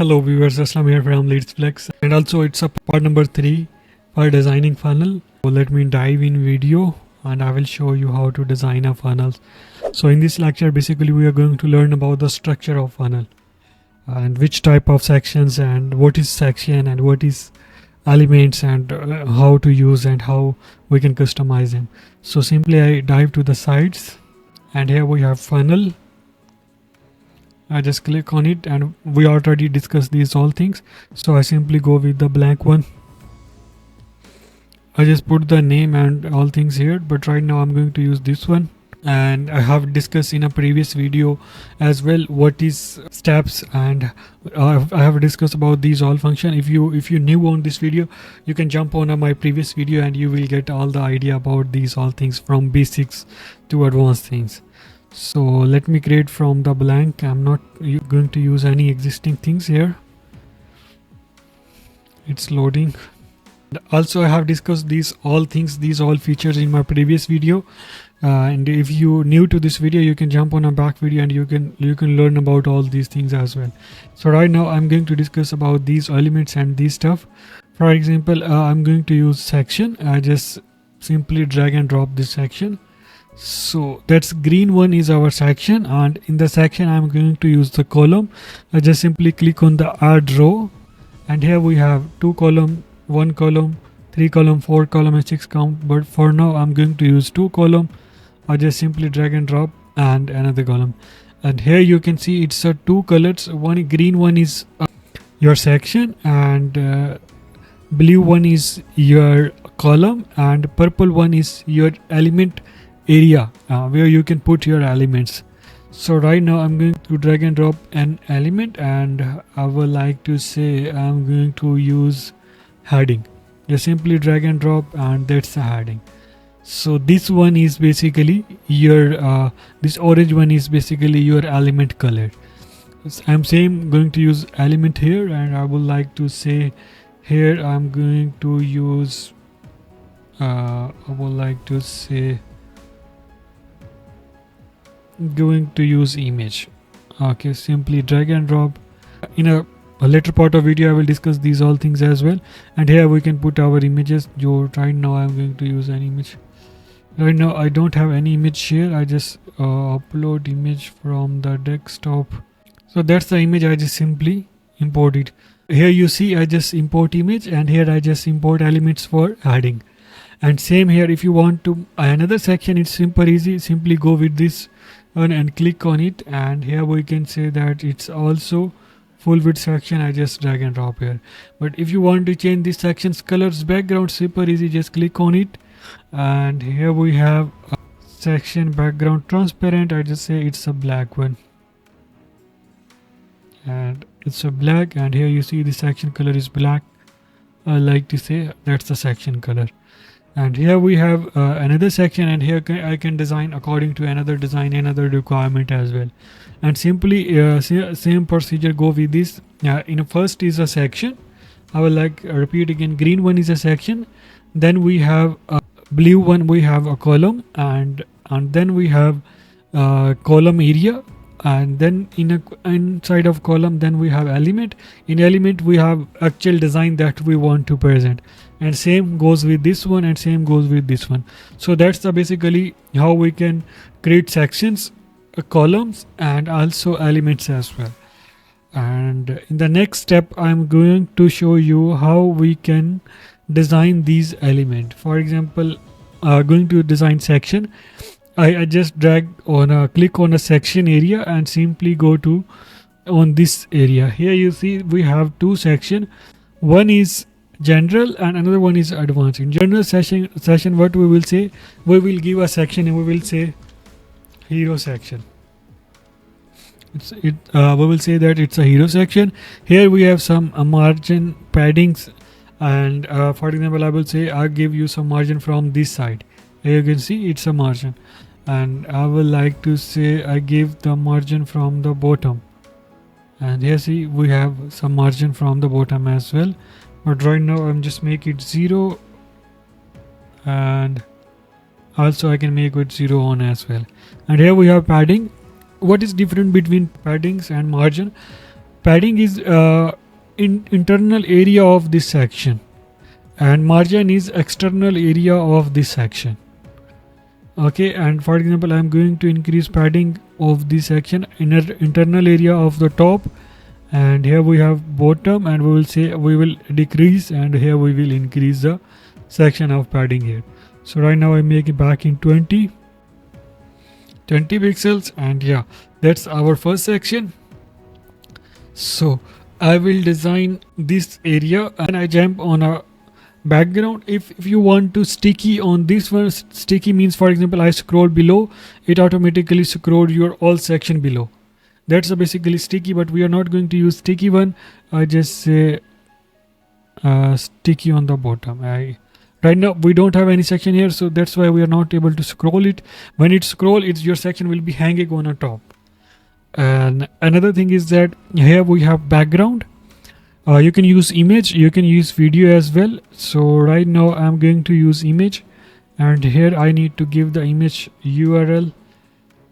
Hello viewers, Aslam here from Leads Flex, and also it's a part number 3 for designing funnel. So let me dive in video and I will show you how to design a funnel. So in this lecture basically we are going to learn about the structure of funnel and which type of sections and what is section and what is elements and how to use and how we can customize them. So simply I dive to the sides and here we have funnel. I just click on it and we already discussed these all things, so I simply go with the blank one. I just put the name and all things here, but right now I'm going to use this one, and I have discussed in a previous video as well what is steps, and I have discussed about these all function. If you new on this video, you can jump on my previous video and you will get all the idea about these all things from basics to advanced things. So let me create from the blank. I'm not going to use any existing things here. It's loading. Also I have discussed these all things, these all features in my previous video, and if you new to this video you can jump on a back video and you can learn about all these things as well. So right now I'm going to discuss about these elements and these stuff. For example, I'm going to use section. I just simply drag and drop this section. So that's green one is our section, and in the section I'm going to use the column. I just simply click on the add row, and here we have 2 column, 1 column, 3 column, 4 column and 6 column, but for now I'm going to use 2 column. I just simply drag and drop and another column, and here you can see it's 2 colors. One green one is your section, and blue one is your column, and purple one is your element area where you can put your elements. So right now I'm going to drag and drop an element, and I would like to say I'm going to use heading. Just simply drag and drop, and that's the heading. So this one is basically your this orange one is basically your element color. I'm going to use element here, and I would like to say here I'm going to use image. Okay, simply drag and drop. In a later part of video I will discuss these all things as well, and here we can put our images. Right now I'm going to use an image. Right now I don't have any image here. I just upload image from the desktop. So that's the image. I just simply import it. Here you see I just import image, and here I just import elements for adding. And same here, if you want to another section, it's super easy. Simply go with this one and click on it, and here we can say that it's also full width section. I just drag and drop here. But if you want to change this section's colors background, super easy, just click on it, and here we have a section background transparent. I just say it's a black one, and it's a black, and here you see the section color is black. I like to say that's the section color. And here we have another section, and here I can design according to another design, another requirement as well. And simply same procedure go with this. In a first is a section. I will repeat again. Green one is a section, then we have a blue one, we have a column, and then we have column area, and then inside of column then we have element. In element we have actual design that we want to present, and same goes with this one, and same goes with this one. So that's the basically how we can create sections, columns, and also elements as well. And in the next step I'm going to show you how we can design these elements. For example, going to design section. I just drag on click on a section area and simply go to on this area. Here you see we have 2 section. One is general and another one is advanced. In general session what we will say, we will give a section and we will say hero section. We will say that it's a hero section. Here we have some margin paddings, and for example I will say I give you some margin from this side. Here you can see it's a margin, and I would like to say I give the margin from the bottom, and here see we have some margin from the bottom as well. But right now I'm just make it 0, and also I can make it 0 on as well. And here we have padding. What is different between paddings and margin? padding is internal area of this section, and margin is external area of this section. Okay, and for example, I'm going to increase padding of this section, internal area of the top, and here we have bottom, and we will say we will decrease, and here we will increase the section of padding here. So right now I make it back in 20 pixels, and yeah, that's our first section. So I will design this area, and I jump on a background. If you want to sticky on this one, sticky means, for example, I scroll below, it automatically scroll your all section below. That's a basically sticky, but we are not going to use sticky one. I just say sticky on the bottom. Right now we don't have any section here, so that's why we are not able to scroll it. When it scroll, your section will be hanging on a top. And another thing is that here we have background. You can use image, you can use video as well. So right now I'm going to use image, and here I need to give the image URL,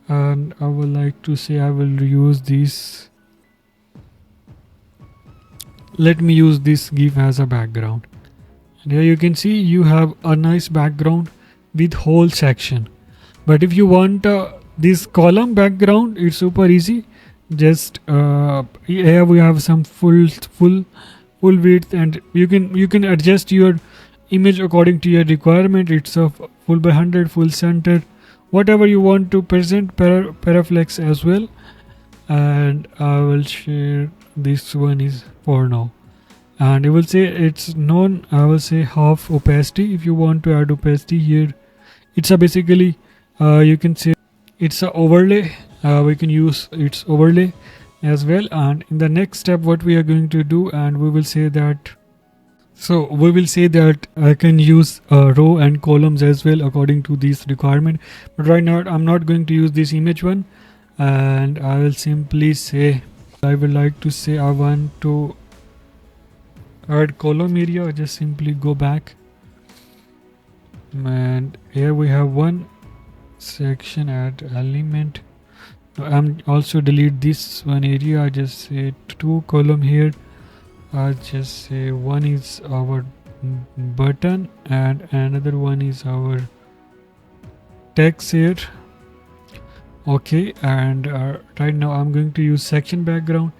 and I would like to say I will use this. Let me use this GIF as a background. And here you can see you have a nice background with whole section. But if you want this column background, it's super easy. Just here we have some full width, and you can adjust your image according to your requirement. It's a full by 100, full center, whatever you want to present, paraflex as well. And I will share this one is for now, and it will say it's non, I will say half opacity. If you want to add opacity here, it's a basically you can say it's a overlay. We can use its overlay as well. And in the next step, what we are going to do, and we will say that, so we will say that I can use row and columns as well according to this requirement. But right now I'm not going to use this image one, and I will simply say I would like to say I want to add column area. I just simply go back, and here we have one section, add element. I'm also delete this one area. I just say 2 column here. I just say one is our button and another one is our text here. Okay, and right now I'm going to use section background.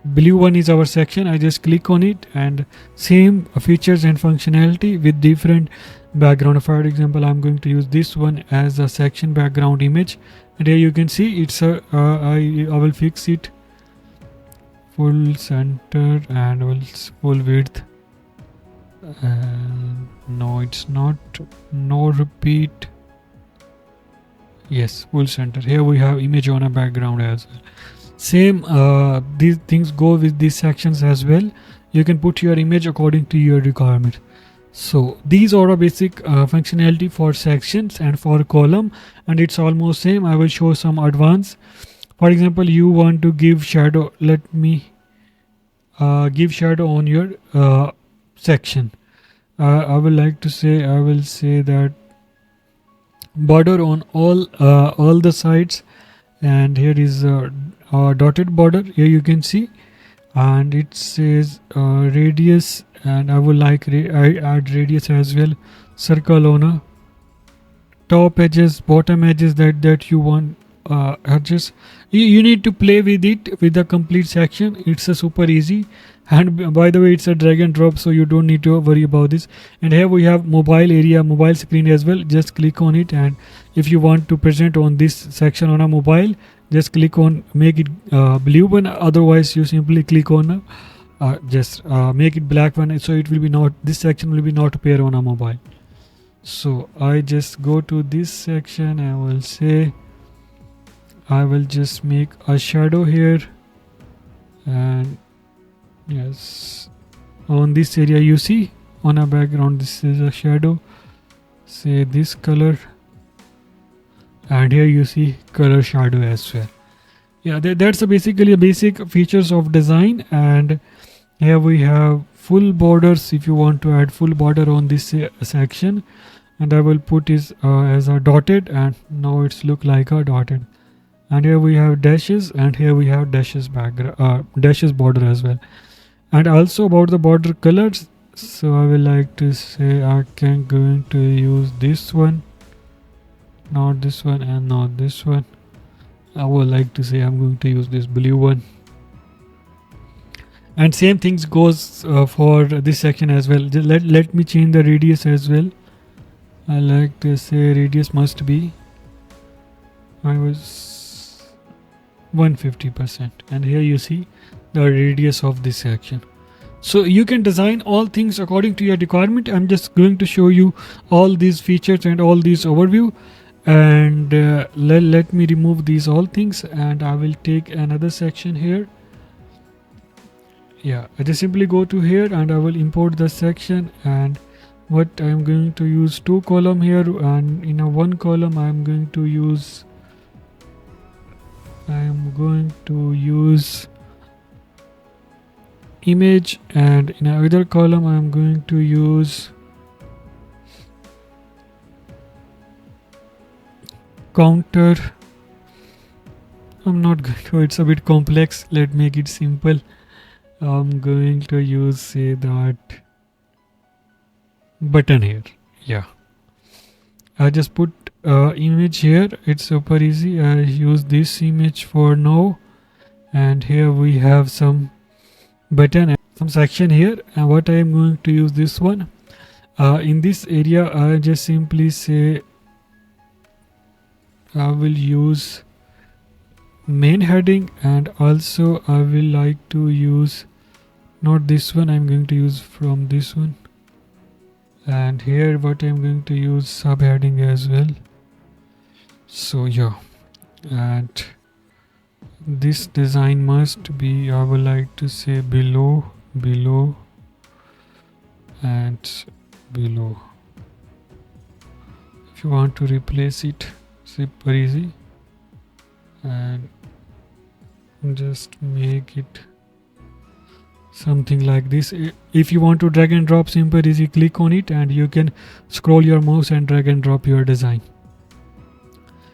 Blue one is our section. I just click on it, and same features and functionality with different background. For example, I'm going to use this one as a section background image, and here you can see it's a I will fix it full center and full width, and no, it's not, no repeat, yes, full center. Here we have image on a background as well. Same these things go with these sections as well. You can put your image according to your requirement. So these are a basic functionality for sections and for column, and it's almost same. I will show some advanced. For example, you want to give shadow. Let me give shadow on your section. I would like to say, I will say that border on all the sides, and here is a dotted border. Here you can see, and it says radius, and I would like I add radius as well. Circle on a top edges, bottom edges that you want edges. You need to play with it with the complete section. It's a super easy, and by the way, it's a drag and drop, so you don't need to worry about this. And here we have mobile area, mobile screen as well. Just click on it, and if you want to present on this section on a mobile, just click on make it blue one. Otherwise, you simply click on just make it black one, so it will be not, this section will be not appear on a mobile. So I just go to this section. I will say I will just make a shadow here, and yes, on this area you see on a background, this is a shadow, say this color, and here you see color shadow as well. Yeah, that's basically a basic features of design. And here we have full borders. If you want to add full border on this section, and I will put is as a dotted, and now it's look like a dotted. and here we have dashes, and here we have dashes background, dashes border as well. And also about the border colors, so I will like to say I can going to use this one, not this one, and not this one. I would like to say I'm going to use this blue one. And same things goes for this section as well. Let me change the radius as well. I like to say radius must be, I was 150%, and here you see the radius of this section. So you can design all things according to your requirement. I'm just going to show you all these features and all these overview, and let me remove these all things, and I will take another section here. Yeah, I just simply go to here and I will import the section, and what I'm going to use 2 column here, and in a 1 column I'm going to use image, and in another column I'm going to use counter. I'm not going to, it's a bit complex, let's make it simple. I'm going to use, say, that button here. Yeah, I just put image here, it's super easy. I use this image for now, and here we have some button and some section here, and what I am going to use this one. In this area I just simply say I will use main heading, and also I will like to use not this one, I'm going to use from this one, and here what I'm going to use subheading as well. So yeah, and this design must be, I would like to say below and below. If you want to replace it, super easy, and just make it something like this. If you want to drag and drop, super easy, click on it and you can scroll your mouse and drag and drop your design.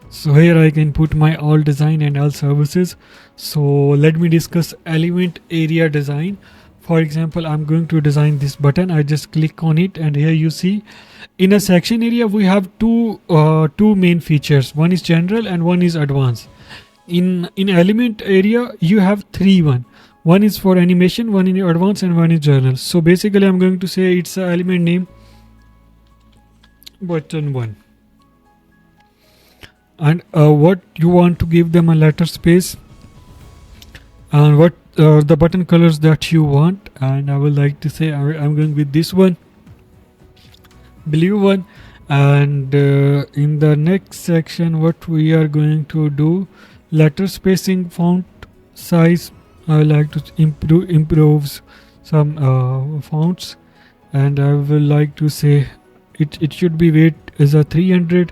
So here I can put my all design and all services. So let me discuss element area design. For example, I'm going to design this button. I just click on it, and here you see in a section area we have two main features. One is general and one is advanced. In element area you have one is for animation, one in advanced, and one is journal. So basically I'm going to say it's a element name button 1, and what you want to give them a letter space, and what the button colors that you want. And I would like to say I'm going with this one, blue one. And in the next section what we are going to do, letter spacing, font size, I like to improve some fonts, and I will like to say it should be weight is a 300.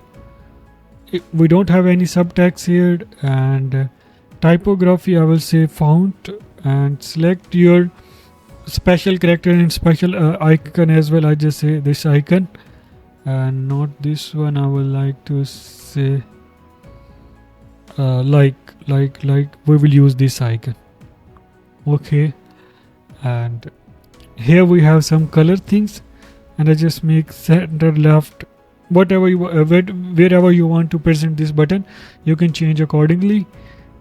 We don't have any subtext here. And typography, I will say font, and select your special character and special icon as well. I just say this icon, and not this one. I would like to say like we will use this icon. Okay, and here we have some color things, and I just make center, left, whatever you wherever you want to present this button you can change accordingly.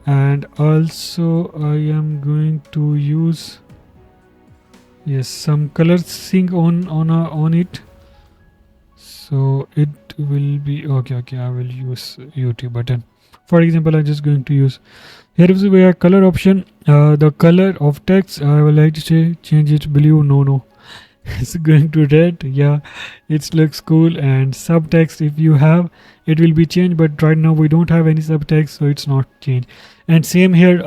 And also I am going to use, yes, some color sync on it, so it will be okay. I will use UT button. For example, I'm just going to use, here is where color option, the color of text I would like to say change it blue. No, it's going to red. Yeah, it looks cool. And subtext, if you have, it will be changed, but right now we don't have any subtext, so it's not changed. And same here,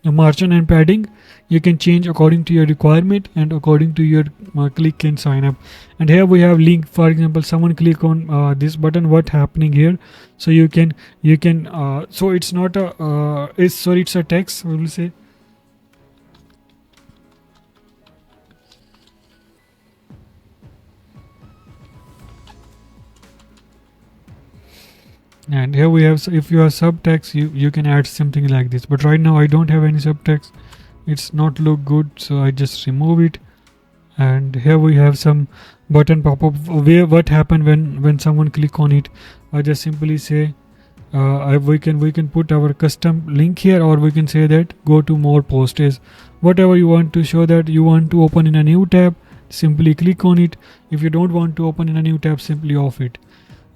margin and padding you can change according to your requirement and according to your click and sign up. And here we have link. For example, someone click on this button, what happening here, so you can so it's not a it's a text, we will say. And here we have, if you have subtext, you can add something like this, but right now I don't have any subtext. It's not look good, so I just remove it. And here we have some button pop-up where what happened when someone click on it. I just simply say we can put our custom link here, or we can say that go to more posts. Whatever you want to show that you want to open in a new tab, simply click on it. If you don't want to open in a new tab, simply off it.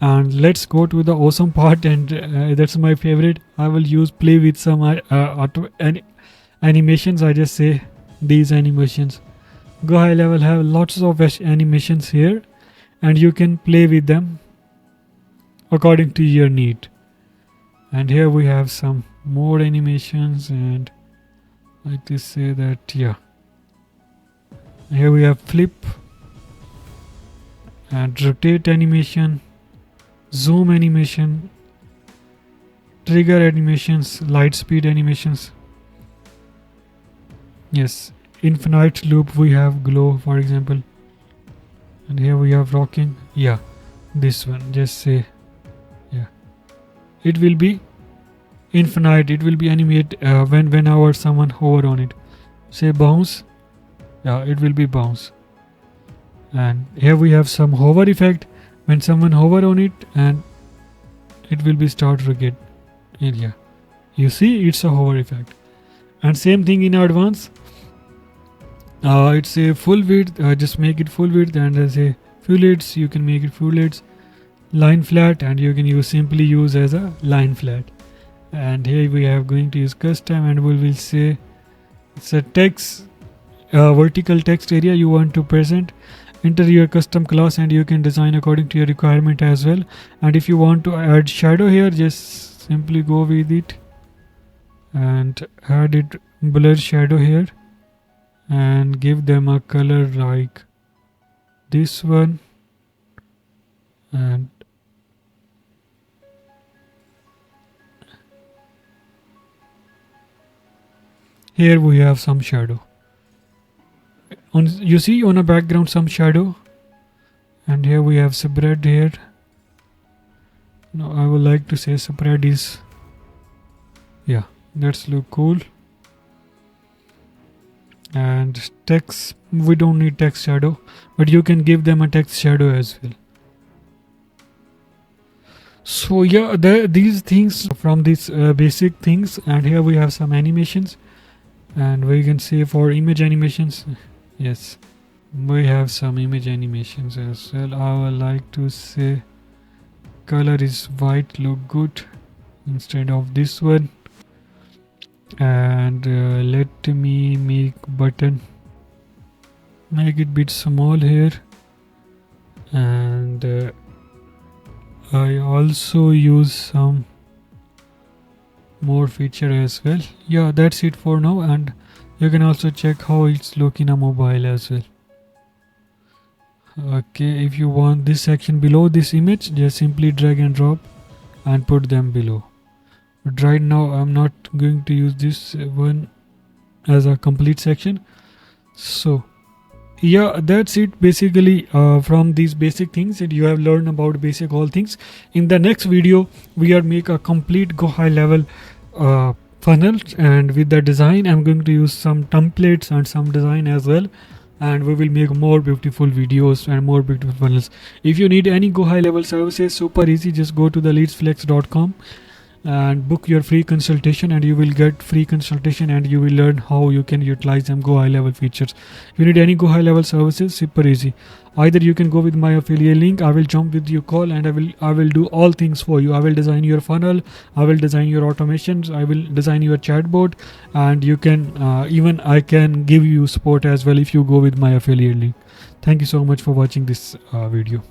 And let's go to the awesome part, and that's my favorite. I will use play with some animations. I just say these animations. GoHighLevel have lots of animations here, and you can play with them according to your need. And here we have some more animations, and I just say that, yeah. Here we have flip and rotate animation, zoom animation, trigger animations, light speed animations. Yes, infinite loop, we have glow, for example. And here we have rocking. Yeah, this one, just say, yeah, it will be infinite. It will be animate whenever someone hover on it. Say bounce. Yeah, it will be bounce. And here we have some hover effect. When someone hover on it, and it will be start rocket area. You see, it's a hover effect. And same thing in advance. It's a full width. Just make it full width, and as a full width, you can make it full width. Line flat, and you can simply use as a line flat. And here we are going to use custom, and we will say it's a text, vertical text area you want to present. Enter your custom class, and you can design according to your requirement as well. And if you want to add shadow here, just simply go with it and add it blur shadow here, and give them a color like this one. And here we have some shadow. You see on a background some shadow, and here we have spread here. Now I would like to say spread is, yeah, that's look cool. And text, we don't need text shadow, but you can give them a text shadow as well. So yeah, these things from these basic things. And here we have some animations, and we can say for image animations, yes, we have some image animations as well. I would like to say color is white, look good instead of this one. And let me make button, make it bit small here. And I also use some more feature as well. Yeah, that's it for now, and you can also check how it's look in a mobile as well. Okay, if you want this section below this image, just simply drag and drop and put them below. But right now I'm not going to use this one as a complete section. So yeah, that's it basically from these basic things that you have learned about basic all things. In the next video we are make a complete GoHighLevel funnel, and with the design I'm going to use some templates and some design as well, and we will make more beautiful videos and more beautiful funnels. If you need any GoHighLevel services, super easy, just go to the leadsflex.com and book your free consultation, and you will get free consultation, and you will learn how you can utilize them GoHighLevel features. If you need any GoHighLevel services, super easy. Either you can go with my affiliate link, I will jump with your call, and I will do all things for you. I will design your funnel, I will design your automations, I will design your chatbot, and you can even I can give you support as well if you go with my affiliate link. Thank you so much for watching this video.